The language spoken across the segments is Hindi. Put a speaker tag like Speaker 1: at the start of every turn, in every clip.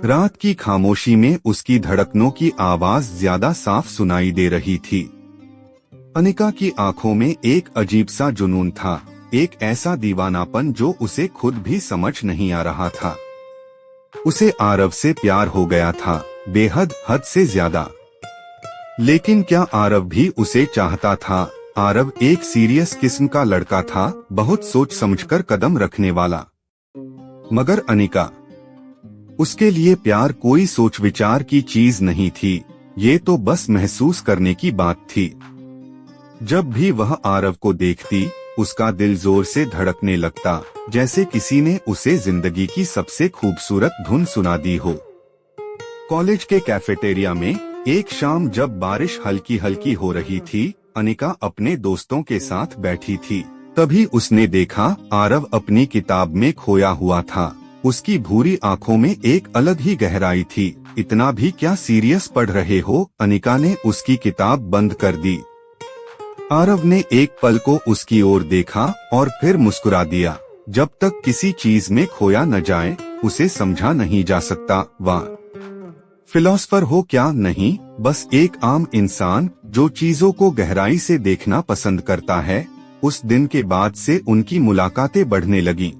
Speaker 1: रात की खामोशी में उसकी धड़कनों की आवाज ज्यादा साफ सुनाई दे रही थी। अनिका की आंखों में एक अजीब सा जुनून था, एक ऐसा दीवानापन जो उसे खुद भी समझ नहीं आ रहा था। उसे आरव से प्यार हो गया था, बेहद, हद से ज्यादा। लेकिन क्या आरव भी उसे चाहता था? आरव एक सीरियस किस्म का लड़का था, बहुत सोच समझकर कदम रखने वाला। मगर अनिका, उसके लिए प्यार कोई सोच विचार की चीज नहीं थी, ये तो बस महसूस करने की बात थी। जब भी वह आरव को देखती, उसका दिल जोर से धड़कने लगता, जैसे किसी ने उसे जिंदगी की सबसे खूबसूरत धुन सुना दी हो। कॉलेज के कैफेटेरिया में एक शाम जब बारिश हल्की हल्की हो रही थी, अनिका अपने दोस्तों के साथ बैठी थी। तभी उसने देखा आरव अपनी किताब में खोया हुआ था। उसकी भूरी आंखों में एक अलग ही गहराई थी। इतना भी क्या सीरियस पढ़ रहे हो? अनिका ने उसकी किताब बंद कर दी। आरव ने एक पल को उसकी ओर देखा और फिर मुस्कुरा दिया। जब तक किसी चीज में खोया न जाए, उसे समझा नहीं जा सकता। वाह, फिलोसफर हो क्या नहीं, बस एक आम इंसान जो चीजों को गहराई से देखना पसंद करता है। उस दिन के बाद से उनकी मुलाकातें बढ़ने लगीं।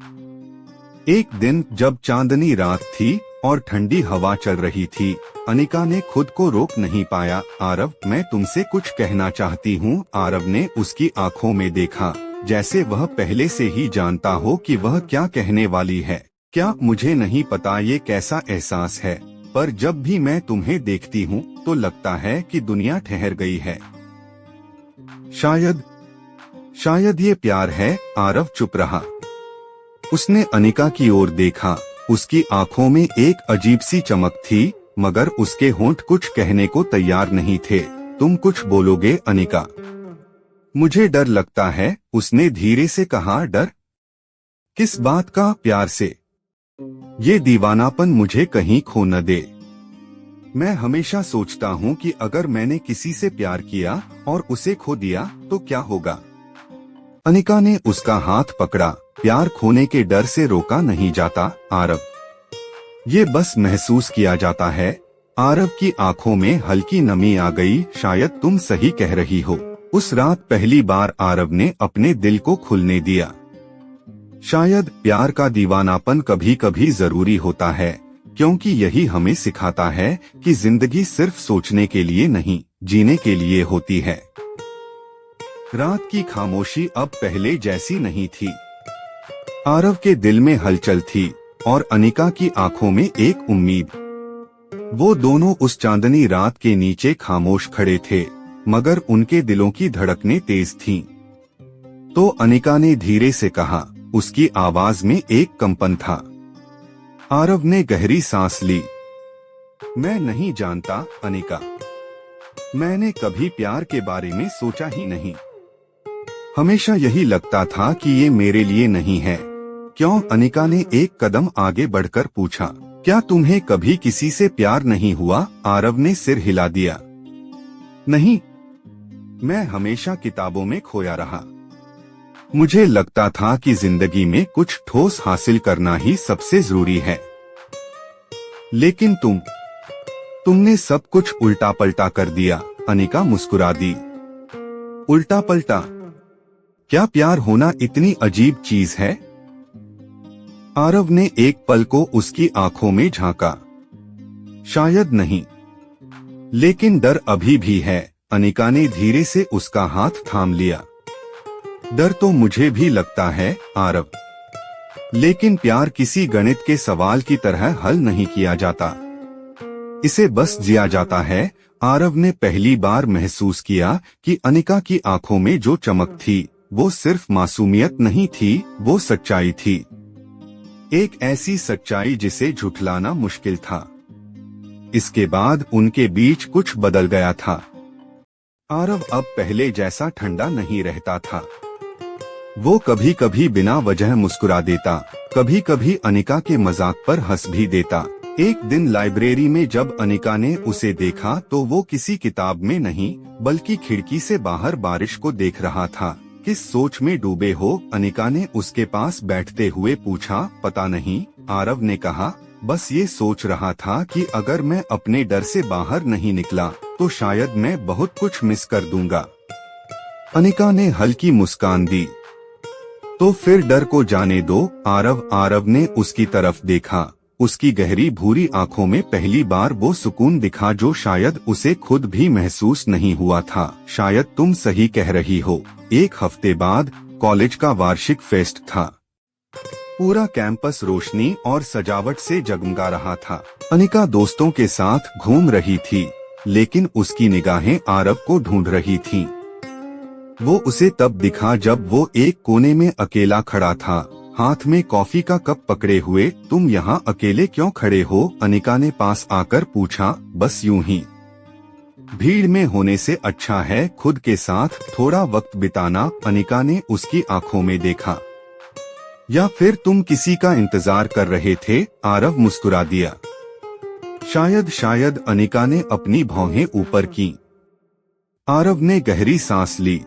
Speaker 1: एक दिन जब चांदनी रात थी और ठंडी हवा चल रही थी, अनिका ने खुद को रोक नहीं पाया। आरव, मैं तुमसे कुछ कहना चाहती हूँ। आरव ने उसकी आंखों में देखा, जैसे वह पहले से ही जानता हो कि वह क्या कहने वाली है। क्या मुझे नहीं पता ये कैसा एहसास है, पर जब भी मैं तुम्हें देखती हूँ तो लगता है कि दुनिया ठहर गई है। शायद ये प्यार है। आरव चुप रहा। उसने अनिका की ओर देखा। उसकी आंखों में एक अजीब सी चमक थी, मगर उसके होंठ कुछ कहने को तैयार नहीं थे। तुम कुछ बोलोगे अनिका? मुझे डर लगता है, उसने धीरे से कहा। डर किस बात का? प्यार से। ये दीवानापन मुझे कहीं खो न दे। मैं हमेशा सोचता हूँ कि अगर मैंने किसी से प्यार किया और उसे खो दिया तो क्या होगा। अनिका ने उसका हाथ पकड़ा। प्यार खोने के डर से रोका नहीं जाता आरव, ये बस महसूस किया जाता है। आरव की आंखों में हल्की नमी आ गई। शायद तुम सही कह रही हो। उस रात पहली बार आरव ने अपने दिल को खुलने दिया। शायद प्यार का दीवानापन कभी कभी जरूरी होता है, क्योंकि यही हमें सिखाता है कि जिंदगी सिर्फ सोचने के लिए नहीं, जीने के लिए होती है। रात की खामोशी अब पहले जैसी नहीं थी। आरव के दिल में हलचल थी और अनिका की आंखों में एक उम्मीद। वो दोनों उस चांदनी रात के नीचे खामोश खड़े थे, मगर उनके दिलों की धड़कनें तेज थीं। तो अनिका ने धीरे से कहा, उसकी आवाज में एक कंपन था। आरव ने गहरी सांस ली। मैं नहीं जानता अनिका, मैंने कभी प्यार के बारे में सोचा ही नहीं। हमेशा यही लगता था कि ये मेरे लिए नहीं है। क्यों? अनिका ने एक कदम आगे बढ़कर पूछा। क्या तुम्हें कभी किसी से प्यार नहीं हुआ? आरव ने सिर हिला दिया। नहीं, मैं हमेशा किताबों में खोया रहा। मुझे लगता था कि जिंदगी में कुछ ठोस हासिल करना ही सबसे जरूरी है। लेकिन तुमने सब कुछ उल्टा पलटा कर दिया। अनिका मुस्कुरा दी। उल्टा पलटा? क्या प्यार होना इतनी अजीब चीज है? आरव ने एक पल को उसकी आंखों में झांका। शायद नहीं, लेकिन डर अभी भी है। अनिका ने धीरे से उसका हाथ थाम लिया। डर तो मुझे भी लगता है आरव, लेकिन प्यार किसी गणित के सवाल की तरह हल नहीं किया जाता, इसे बस जिया जाता है। आरव ने पहली बार महसूस किया कि अनिका की आंखों में जो चमक थी, वो सिर्फ मासूमियत नहीं थी, वो सच्चाई थी। एक ऐसी सच्चाई जिसे झुठलाना मुश्किल था। इसके बाद उनके बीच कुछ बदल गया था। आरव अब पहले जैसा ठंडा नहीं रहता था। वो कभी कभी बिना वजह मुस्कुरा देता, कभी कभी अनिका के मजाक पर हंस भी देता। एक दिन लाइब्रेरी में जब अनिका ने उसे देखा तो वो किसी किताब में नहीं, बल्कि खिड़की से बाहर बारिश को देख रहा था। किस सोच में डूबे हो? अनिका ने उसके पास बैठते हुए पूछा। पता नहीं, आरव ने कहा। बस ये सोच रहा था कि अगर मैं अपने डर से बाहर नहीं निकला तो शायद मैं बहुत कुछ मिस कर दूंगा। अनिका ने हल्की मुस्कान दी। तो फिर डर को जाने दो। आरव ने उसकी तरफ देखा। उसकी गहरी भूरी आंखों में पहली बार वो सुकून दिखा जो शायद उसे खुद भी महसूस नहीं हुआ था। शायद तुम सही कह रही हो। एक हफ्ते बाद कॉलेज का वार्षिक फेस्ट था। पूरा कैंपस रोशनी और सजावट से जगमगा रहा था। अनिका दोस्तों के साथ घूम रही थी, लेकिन उसकी निगाहें आरव को ढूंढ रही थीं। वो उसे तब दिखा जब वो एक कोने में अकेला खड़ा था, हाथ में कॉफी का कप पकड़े हुए। तुम यहाँ अकेले क्यों खड़े हो? अनिका ने पास आकर पूछा। बस यूं ही। भीड़ में होने से अच्छा है खुद के साथ थोड़ा वक्त बिताना। अनिका ने उसकी आंखों में देखा। या फिर तुम किसी का इंतजार कर रहे थे? आरव मुस्कुरा दिया। शायद। अनिका ने अपनी भौहें ऊपर की। आरव ने गहरी सांस ली।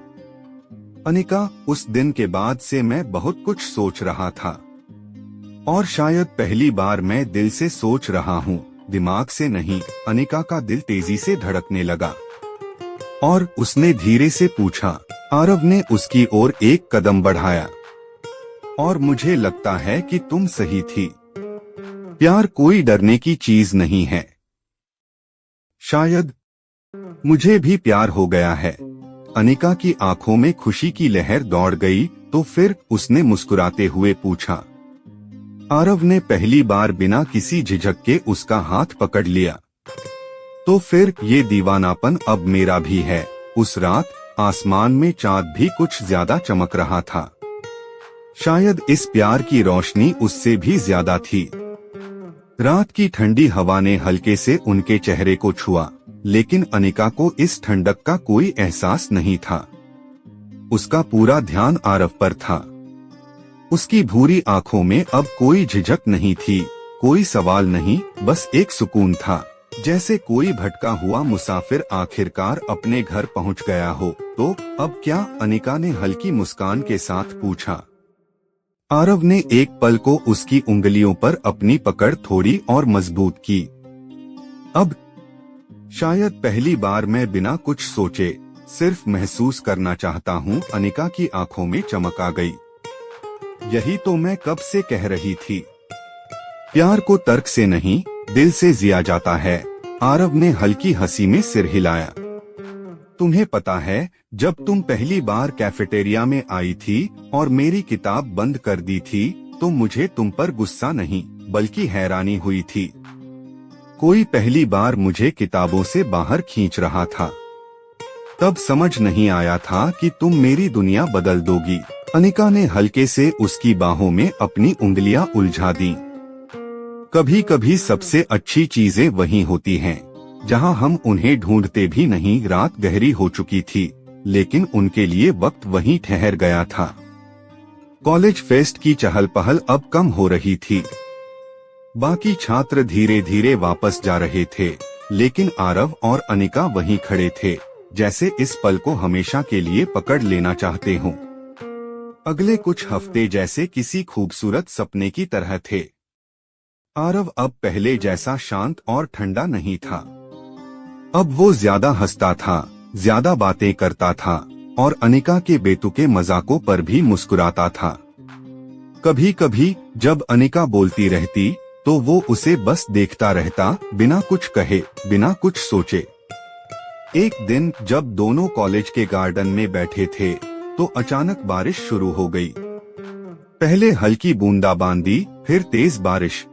Speaker 1: अनिका, उस दिन के बाद से मैं बहुत कुछ सोच रहा था, और शायद पहली बार मैं दिल से सोच रहा हूँ, दिमाग से नहीं। अनिका का दिल तेजी से धड़कने लगा और उसने धीरे से पूछा। आरव ने उसकी ओर एक कदम बढ़ाया। और मुझे लगता है कि तुम सही थी। प्यार कोई डरने की चीज नहीं है। शायद मुझे भी प्यार हो गया है। अनिका की आंखों में खुशी की लहर दौड़ गई। तो फिर उसने मुस्कुराते हुए पूछा। आरव ने पहली बार बिना किसी झिझक के उसका हाथ पकड़ लिया। तो फिर ये दीवानापन अब मेरा भी है। उस रात आसमान में चांद भी कुछ ज्यादा चमक रहा था। शायद इस प्यार की रोशनी उससे भी ज्यादा थी। रात की ठंडी हवा ने हल्के से उनके चेहरे को छुआ, लेकिन अनिका को इस ठंडक का कोई एहसास नहीं था। उसका पूरा ध्यान आरव पर था। उसकी भूरी आंखों में अब कोई झिझक नहीं थी, कोई सवाल नहीं, बस एक सुकून था। जैसे कोई भटका हुआ मुसाफिर आखिरकार अपने घर पहुंच गया हो। तो अब क्या? अनिका ने हल्की मुस्कान के साथ पूछा। आरव ने एक पल को उसकी उंगलियों पर अपनी पकड़ थोड़ी और मजबूत की। अब शायद पहली बार मैं बिना कुछ सोचे सिर्फ महसूस करना चाहता हूँ। अनिका की आंखों में चमक आ गई। यही तो मैं कब से कह रही थी। प्यार को तर्क से नहीं, दिल से जिया जाता है। आरव ने हल्की हंसी में सिर हिलाया। तुम्हें पता है, जब तुम पहली बार कैफेटेरिया में आई थी और मेरी किताब बंद कर दी थी, तो मुझे तुम पर गुस्सा नहीं बल्कि हैरानी हुई थी। कोई पहली बार मुझे किताबों से बाहर खींच रहा था। तब समझ नहीं आया था कि तुम मेरी दुनिया बदल दोगी। अनिका ने हल्के से उसकी बाहों में अपनी उंगलियां उलझा दी। कभी कभी सबसे अच्छी चीजें वही होती हैं जहां हम उन्हें ढूंढते भी नहीं। रात गहरी हो चुकी थी, लेकिन उनके लिए वक्त वहीं ठहर गया था। कॉलेज फेस्ट की चहल पहल अब कम हो रही थी। बाकी छात्र धीरे धीरे वापस जा रहे थे, लेकिन आरव और अनिका वहीं खड़े थे, जैसे इस पल को हमेशा के लिए पकड़ लेना चाहते हों। अगले कुछ हफ्ते जैसे किसी खूबसूरत सपने की तरह थे। आरव अब पहले जैसा शांत और ठंडा नहीं था। अब वो ज्यादा हंसता था, ज्यादा बातें करता था और अनिका के बेतुके मजाकों पर भी मुस्कुराता था। कभी कभी जब अनिका बोलती रहती तो वो उसे बस देखता रहता, बिना कुछ कहे, बिना कुछ सोचे। एक दिन जब दोनों कॉलेज के गार्डन में बैठे थे तो अचानक बारिश शुरू हो गई। पहले हल्की बूंदाबांदी, फिर तेज बारिश।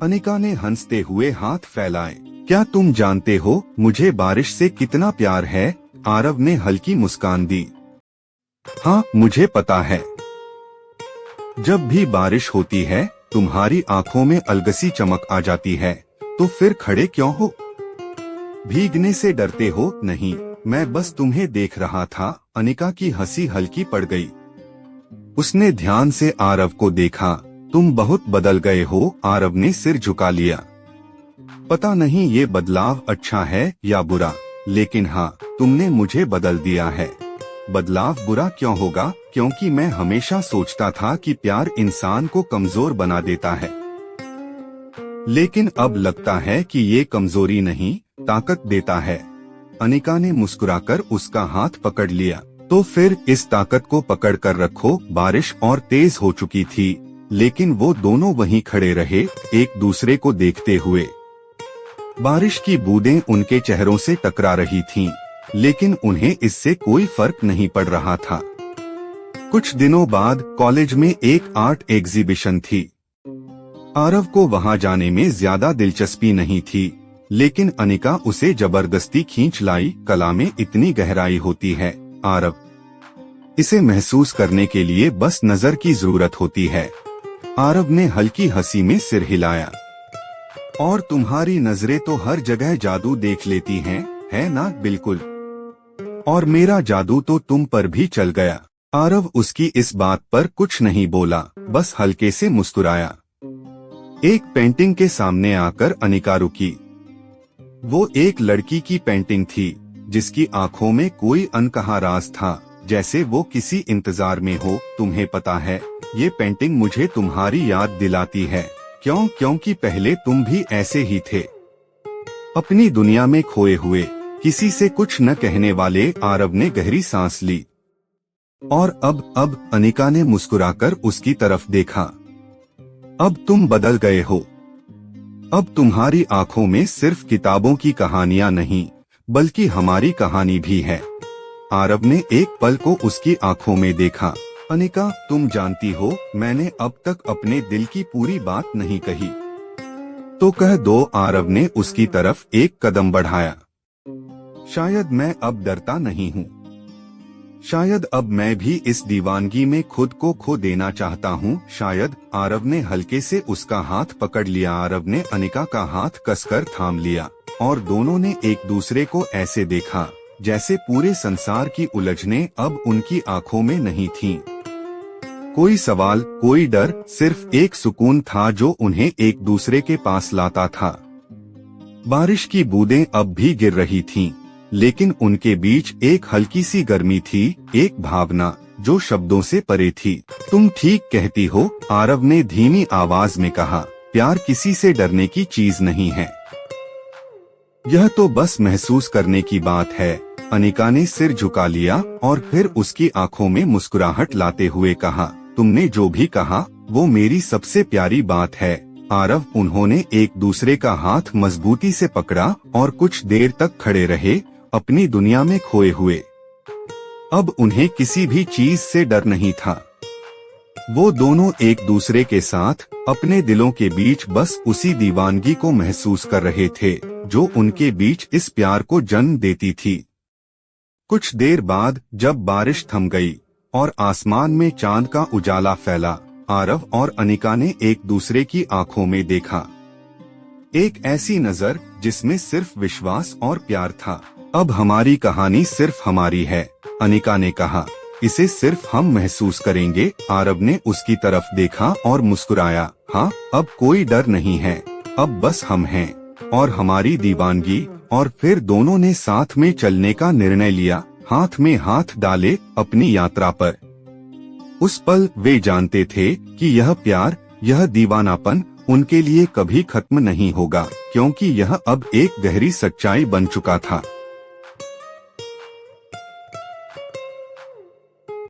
Speaker 1: अनिका ने हंसते हुए हाथ फैलाए। क्या तुम जानते हो मुझे बारिश से कितना प्यार है? आरव ने हल्की मुस्कान दी। हाँ, मुझे पता है। जब भी बारिश होती है तुम्हारी आंखों में अलगसी चमक आ जाती है। तो फिर खड़े क्यों हो? भीगने से डरते हो? नहीं, मैं बस तुम्हें देख रहा था। अनिका की हंसी हल्की पड़ गई। उसने ध्यान से आरव को देखा। तुम बहुत बदल गए हो। आरव ने सिर झुका लिया। पता नहीं ये बदलाव अच्छा है या बुरा, लेकिन हाँ, तुमने मुझे बदल दिया है। बदलाव बुरा क्यों होगा? क्योंकि मैं हमेशा सोचता था कि प्यार इंसान को कमजोर बना देता है। लेकिन अब लगता है कि ये कमजोरी नहीं, ताकत देता है। अनिका ने मुस्कुराकर उसका हाथ पकड़ लिया। तो फिर इस ताकत को पकड़ कर रखो। बारिश और तेज हो चुकी थी, लेकिन वो दोनों वहीं खड़े रहे, एक दूसरे को देखते हुए। बारिश की बूंदें उनके चेहरों से टकरा रही थीं, लेकिन उन्हें इससे कोई फर्क नहीं पड़ रहा था। कुछ दिनों बाद कॉलेज में एक आर्ट एग्जीबिशन थी। आरव को वहां जाने में ज्यादा दिलचस्पी नहीं थी, लेकिन अनिका उसे जबरदस्ती खींच लाई। कला में इतनी गहराई होती है आरव, इसे महसूस करने के लिए बस नजर की जरूरत होती है। आरव ने हल्की हंसी में सिर हिलाया। और तुम्हारी नजरें तो हर जगह जादू देख लेती हैं, है ना? बिल्कुल। और मेरा जादू तो तुम पर भी चल गया। आरव उसकी इस बात पर कुछ नहीं बोला, बस हल्के से मुस्कुराया। एक पेंटिंग के सामने आकर अनिका रुकी। वो एक लड़की की पेंटिंग थी, जिसकी आंखों में कोई अनकहा राज था, जैसे वो किसी इंतजार में हो। तुम्हें पता है, ये पेंटिंग मुझे तुम्हारी याद दिलाती है। क्यों? क्योंकि पहले तुम भी ऐसे ही थे, अपनी दुनिया में खोए हुए, किसी से कुछ न कहने वाले। आरव ने गहरी सांस ली। और अब अनिका ने मुस्कुराकर उसकी तरफ देखा। अब तुम बदल गए हो। अब तुम्हारी आंखों में सिर्फ किताबों की कहानियां नहीं, बल्कि हमारी कहानी भी है। आरव ने एक पल को उसकी आंखों में देखा। अनिका, तुम जानती हो, मैंने अब तक अपने दिल की पूरी बात नहीं कही। तो कह दो। आरव ने उसकी तरफ एक कदम बढ़ाया। शायद मैं अब डरता नहीं हूँ। शायद अब मैं भी इस दीवानगी में खुद को खो देना चाहता हूँ। शायद। आरव ने हल्के से उसका हाथ पकड़ लिया। आरव ने अनिका का हाथ कसकर थाम लिया, और दोनों ने एक दूसरे को ऐसे देखा जैसे पूरे संसार की उलझनें अब उनकी आंखों में नहीं थीं। कोई सवाल, कोई डर, सिर्फ एक सुकून था जो उन्हें एक दूसरे के पास लाता था। बारिश की बूंदें अब भी गिर रही थीं, लेकिन उनके बीच एक हल्की सी गर्मी थी, एक भावना जो शब्दों से परे थी। तुम ठीक कहती हो, आरव ने धीमी आवाज में कहा। प्यार किसी से डरने की चीज नहीं है, यह तो बस महसूस करने की बात है। अनिका ने सिर झुका लिया और फिर उसकी आंखों में मुस्कुराहट लाते हुए कहा, तुमने जो भी कहा वो मेरी सबसे प्यारी बात है। आरव। उन्होंने एक दूसरे का हाथ मजबूती से पकड़ा और कुछ देर तक खड़े रहे, अपनी दुनिया में खोए हुए। अब उन्हें किसी भी चीज से डर नहीं था। वो दोनों एक दूसरे के साथ अपने दिलों के बीच बस उसी दीवानगी को महसूस कर रहे थे, जो उनके बीच इस प्यार को जन्म देती थी। कुछ देर बाद जब बारिश थम गई और आसमान में चांद का उजाला फैला, आरव और अनिका ने एक दूसरे की आंखों में देखा। एक ऐसी नजर जिसमें सिर्फ विश्वास और प्यार था। अब हमारी कहानी सिर्फ हमारी है, अनिका ने कहा। इसे सिर्फ हम महसूस करेंगे। आरव ने उसकी तरफ देखा और मुस्कुराया। हाँ, अब कोई डर नहीं है, अब बस हम हैं और हमारी दीवानगी। और फिर दोनों ने साथ में चलने का निर्णय लिया, हाथ में हाथ डाले अपनी यात्रा पर। उस पल वे जानते थे कि यह प्यार, यह दीवानापन उनके लिए कभी खत्म नहीं होगा, क्योंकि यह अब एक गहरी सच्चाई बन चुका था।